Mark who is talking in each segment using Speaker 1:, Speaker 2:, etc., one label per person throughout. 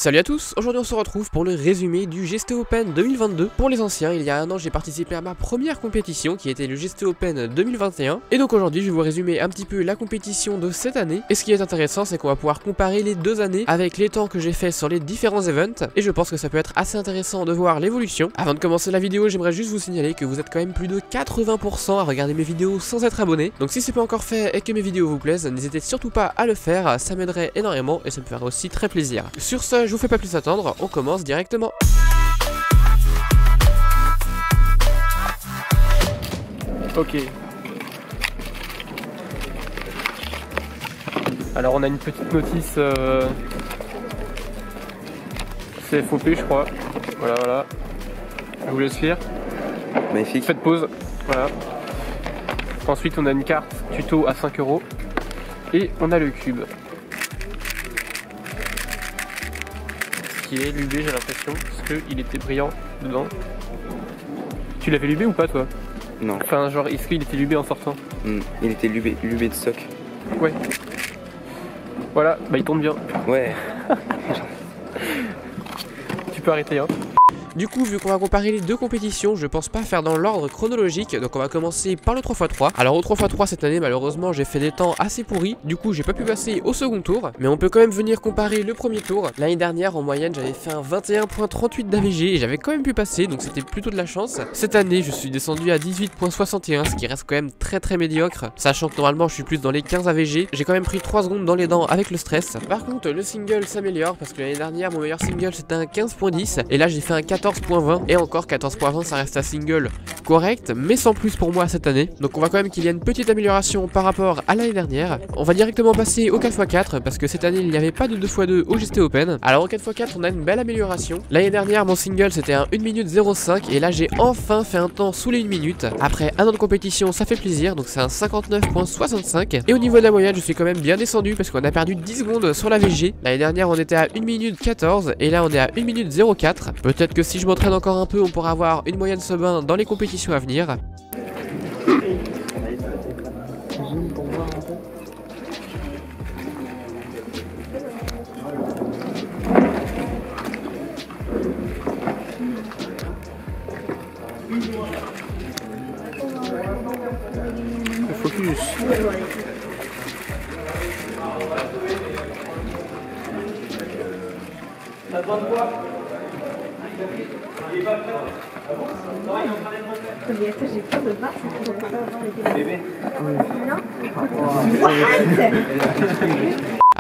Speaker 1: Salut à tous, aujourd'hui on se retrouve pour le résumé du GST Open 2022. Pour les anciens, il y a un an j'ai participé à ma première compétition qui était le GST Open 2021. Et donc aujourd'hui je vais vous résumer un petit peu la compétition de cette année. Et ce qui est intéressant c'est qu'on va pouvoir comparer les deux années avec les temps que j'ai fait sur les différents events. Et je pense que ça peut être assez intéressant de voir l'évolution. Avant de commencer la vidéo, j'aimerais juste vous signaler que vous êtes quand même plus de 80% à regarder mes vidéos sans être abonné. Donc si c'est pas encore fait et que mes vidéos vous plaisent, n'hésitez surtout pas à le faire, ça m'aiderait énormément et ça me ferait aussi très plaisir. Sur ce, je vous fais pas plus attendre, on commence directement. Ok. Alors on a une petite notice CFOP je crois. Voilà. Je vous laisse lire.
Speaker 2: Magnifique.
Speaker 1: Faites pause. Voilà. Ensuite on a une carte tuto à 5 € et on a le cube. Qui est l'UB, j'ai l'impression, parce qu'il était brillant dedans. Tu l'avais l'UB ou pas toi?
Speaker 2: Non.
Speaker 1: Enfin genre est-ce qu'il était l'UB en sortant?
Speaker 2: Il était l'UB de stock.
Speaker 1: Ouais. Voilà, bah il tourne bien.
Speaker 2: Ouais.
Speaker 1: Tu peux arrêter hein. Du coup, vu qu'on va comparer les deux compétitions, je pense pas faire dans l'ordre chronologique, donc on va commencer par le 3x3. Alors au 3x3 cette année, malheureusement, j'ai fait des temps assez pourris, du coup j'ai pas pu passer au second tour, mais on peut quand même venir comparer le premier tour. L'année dernière, en moyenne, j'avais fait un 21.38 d'AVG et j'avais quand même pu passer, donc c'était plutôt de la chance. Cette année, je suis descendu à 18.61, ce qui reste quand même très médiocre, sachant que normalement je suis plus dans les 15 AVG. J'ai quand même pris 3 secondes dans les dents avec le stress. Par contre, le single s'améliore parce que l'année dernière, mon meilleur single c'était un 15.10 et là j'ai fait un 14.20 et encore 14.20 ça reste un single correct mais sans plus pour moi cette année, donc on voit quand même qu'il y a une petite amélioration par rapport à l'année dernière. On va directement passer au 4x4 parce que cette année il n'y avait pas de 2x2 au GST Open. Alors au 4x4 on a une belle amélioration. L'année dernière mon single c'était un 1 minute 05 et là j'ai enfin fait un temps sous les 1 minute. Après un an de compétition ça fait plaisir, donc c'est un 59.65 et au niveau de la moyenne je suis quand même bien descendu parce qu'on a perdu 10 secondes sur la VG. L'année dernière on était à 1 minute 14 et là on est à 1 minute 04. Peut-être que si je m'entraîne encore un peu on pourra avoir une moyenne sub 1 dans les compétitions à venir. Le focus.
Speaker 3: J'ai peur de voir si tu peux pas avoir les bébés.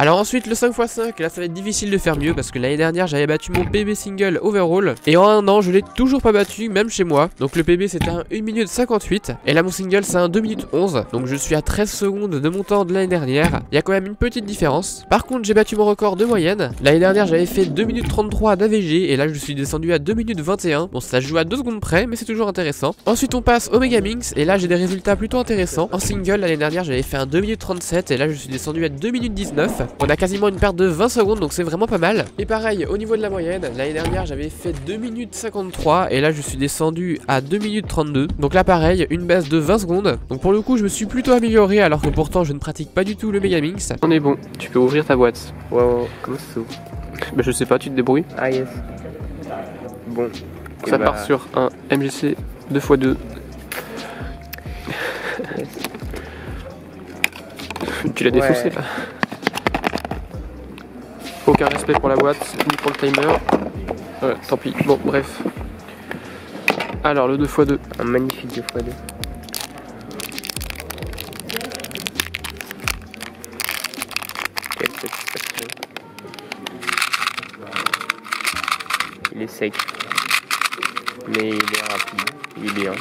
Speaker 1: Alors ensuite le 5x5, là ça va être difficile de faire mieux parce que l'année dernière j'avais battu mon PB single overall et en un an je l'ai toujours pas battu même chez moi. Donc le PB c'était un 1 minute 58 et là mon single c'est un 2 minutes 11, donc je suis à 13 secondes de mon temps de l'année dernière. Il y a quand même une petite différence. Par contre j'ai battu mon record de moyenne. L'année dernière j'avais fait 2 minutes 33 d'AVG et là je suis descendu à 2 minutes 21. Bon ça se joue à 2 secondes près mais c'est toujours intéressant. Ensuite on passe au Megaminx et là j'ai des résultats plutôt intéressants. En single l'année dernière j'avais fait un 2 minutes 37 et là je suis descendu à 2 minutes 19. On a quasiment une perte de 20 secondes donc c'est vraiment pas mal. Et pareil au niveau de la moyenne, l'année dernière j'avais fait 2 minutes 53 et là je suis descendu à 2 minutes 32. Donc là pareil une baisse de 20 secondes. Donc pour le coup je me suis plutôt amélioré alors que pourtant je ne pratique pas du tout le Megaminx. On est bon, tu peux ouvrir ta boîte.
Speaker 2: Wow, comment ça s'ouvre?
Speaker 1: Bah je sais pas, tu te débrouilles.
Speaker 2: Ah yes. Bon.
Speaker 1: Ça part sur un MGC 2x2.
Speaker 2: Yes.
Speaker 1: Tu l'as défoncé là. Aucun respect pour la boîte, ni pour le timer. Ouais, tant pis. Bon, bref. Alors, le 2x2.
Speaker 2: Un magnifique 2x2. Quelle satisfaction. Il est sec. Mais il est rapide. Il est bien.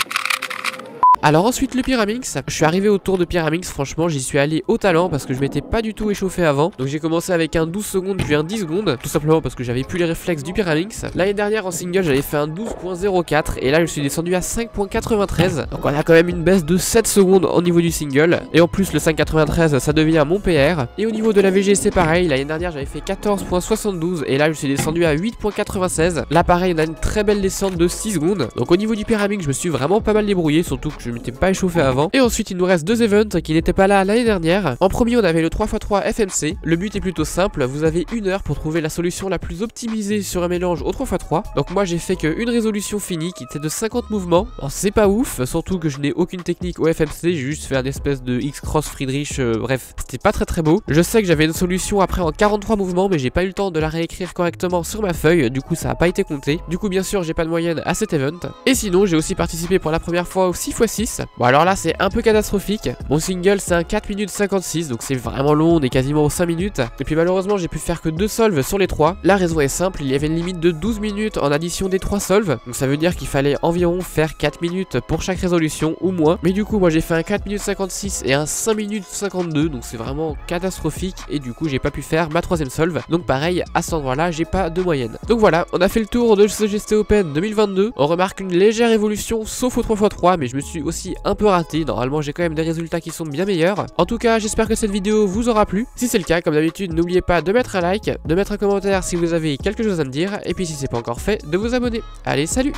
Speaker 1: Alors ensuite le Pyraminx, je suis arrivé au tour de Pyraminx, franchement j'y suis allé au talent parce que je m'étais pas du tout échauffé avant. Donc j'ai commencé avec un 12 secondes puis un 10 secondes, tout simplement parce que j'avais plus les réflexes du Pyraminx. L'année dernière en single j'avais fait un 12.04 et là je suis descendu à 5.93. Donc on a quand même une baisse de 7 secondes au niveau du single. Et en plus le 5.93 ça devient mon PR. Et au niveau de la VG c'est pareil, l'année dernière j'avais fait 14.72 et là je suis descendu à 8.96. Là pareil on a une très belle descente de 6 secondes. Donc au niveau du Pyraminx je me suis vraiment pas mal débrouillé, surtout que je m'étais pas échauffé avant. Et ensuite il nous reste 2 events qui n'étaient pas là l'année dernière. En premier on avait le 3x3 FMC. Le but est plutôt simple, vous avez 1 heure pour trouver la solution la plus optimisée sur un mélange au 3x3. Donc moi j'ai fait qu'une résolution finie qui était de 50 mouvements. Alors c'est pas ouf, surtout que je n'ai aucune technique au FMC, j'ai juste fait un espèce de X-Cross Friedrich, bref, c'était pas très beau. Je sais que j'avais une solution après en 43 mouvements, mais j'ai pas eu le temps de la réécrire correctement sur ma feuille, du coup ça a pas été compté. Du coup bien sûr j'ai pas de moyenne à cet event. Et sinon j'ai aussi participé pour la première fois au 6x6. Bon alors là c'est un peu catastrophique. Mon single c'est un 4 minutes 56, donc c'est vraiment long, on est quasiment aux 5 minutes. Et puis malheureusement j'ai pu faire que 2 solves sur les 3. La raison est simple, il y avait une limite de 12 minutes en addition des 3 solves. Donc ça veut dire qu'il fallait environ faire 4 minutes pour chaque résolution ou moins. Mais du coup moi j'ai fait un 4 minutes 56 et un 5 minutes 52, donc c'est vraiment catastrophique. Et du coup j'ai pas pu faire ma 3ème solve. Donc pareil, à cet endroit là j'ai pas de moyenne. Donc voilà, on a fait le tour de ce GST Open 2022. On remarque une légère évolution sauf au 3x3, mais je me suis aussi un peu raté. Normalement j'ai quand même des résultats qui sont bien meilleurs. En tout cas j'espère que cette vidéo vous aura plu. Si c'est le cas, comme d'habitude, n'oubliez pas de mettre un like, de mettre un commentaire si vous avez quelque chose à me dire, et puis si c'est pas encore fait, de vous abonner. Allez, salut!